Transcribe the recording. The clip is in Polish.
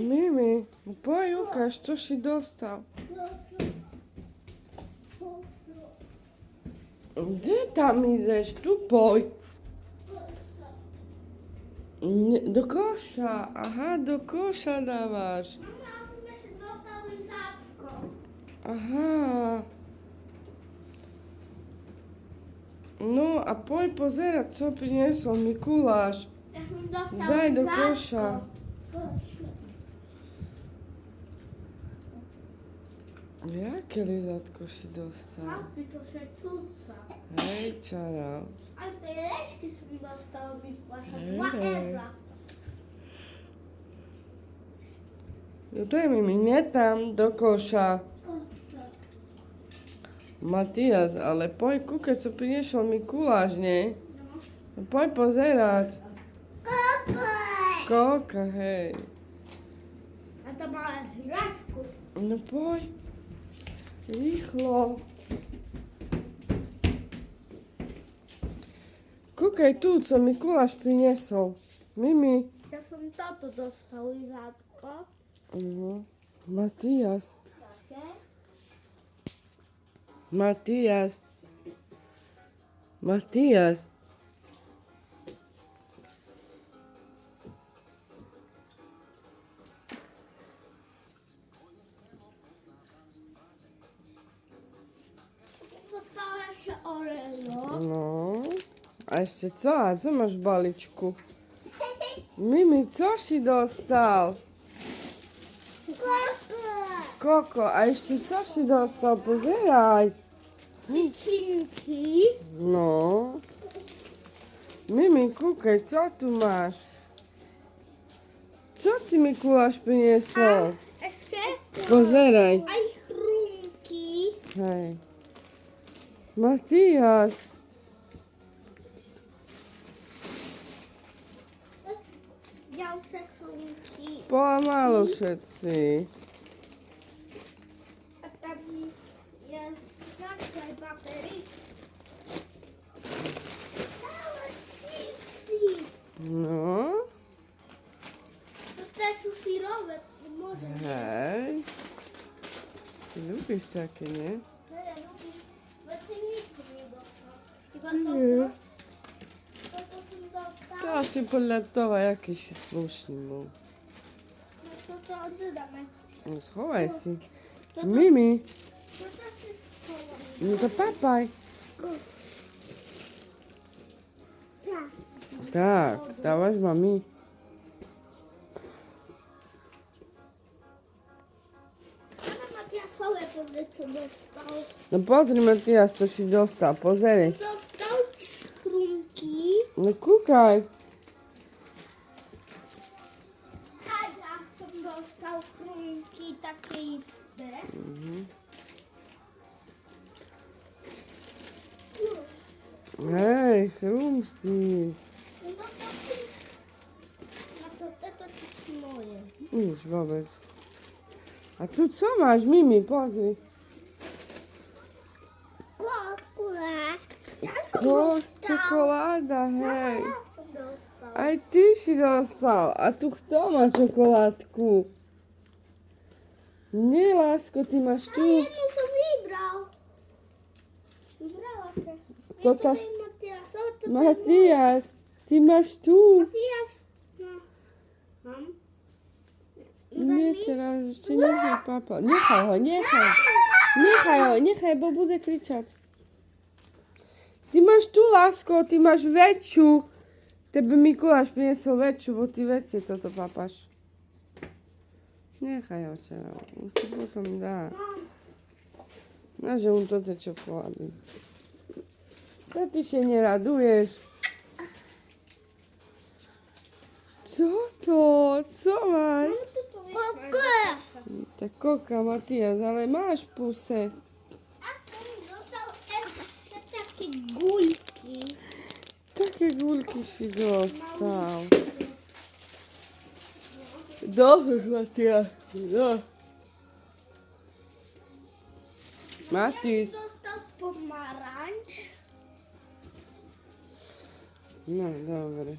Mimi, powiedz Łukasz, co si dostał? Gdzie tam idziesz? Tu poj. Nie, do kosza. Aha, do kosza dawasz. Mama, myśmy dostały zapko. Aha. No, a poj pozerać, co przyniosł Mikuláš. Myśmy dostały Daj do zapko. kosza. Jakie lizatko si dostal? Papi, to się cuca. Hej, čaro. Ale te leszki są dostały Mikułasza. Ej. 2 euro. No daj mi, nie tam, do kosza. Matias, ale poj kúkať, co priniesol Mikuláš, nie? No poj pozerať. Koľka, hej. A to ma hračku. No poj. Rýchlo. Kúkaj tu, co Mikuláš priniesol. Mimi. To som toto dostał zapko. Matias. Takie. Matias. Matias. Dostała się Oreo. No. A ešte co? A co máš v balíčku? Mimi, co si dostal? Koko, a ešte co si dostal? Pozeraj. Liczynki. No. Mimi, kúkaj, co tu máš? Co ci Mikuláš priniesol? Jeszcze Pozeraj. aj chrumki. Hej. Matias. Ďalšie chrumki. Pomalu všetci. A tam je znaczaj baterii. Całe chipsy. No. To te są sirowe. Może nie. Hej. Ty lubisz takie, nie? No ja lubię. Bo ty nigdy nie dostał. Chyba Nie. to są dostał. To asi podľa toho, jaký si slušný bol. No to oddamy. No schovaj si. Mimi, To się schowamy. no to papaj. Tak, dávaš mami. Pana Matiasowe powiedz, co dostał. No pozri, Matias, co si dostal. Pozeri. Dostał chrumki. No kúkaj. A ja som dostał chrumki takie iste. Hej, chrumsty. No to to jest moje. Nic vôbec. A tu co máš, Mimi? Pozri. Kokule. Ja som Kos, dostal. čokoláda, hej. Ja som dostal. Aj ty si dostal. A tu kto má čokoládku? Nie, lásko, ty máš A tu. jednu som vybral. Vybrala sa. To Je tá- tady Matiasov, to Matias, ty máš tu. Matias. No. Mám. Nie, teraz ešte nechaj, papa. Nechaj ho, nechaj. Nechaj, bo bude kričať. Ty máš tu, lásko, ty máš väčšiu. Tebe Mikuláš priniesol väčšiu, bo ty veci toto papáš. Nechaj ho, čero. On si potom dá. No, že on toto čokolády. To ty się nie radujesz. Co to? Co masz? Kokule. Ta koka, Matias, ale máš puse. A som dostal ešte také guľky. Také gulky si dostal. Dobre, Matias. No. Matis. Dostal pomarańcz. No, dobre.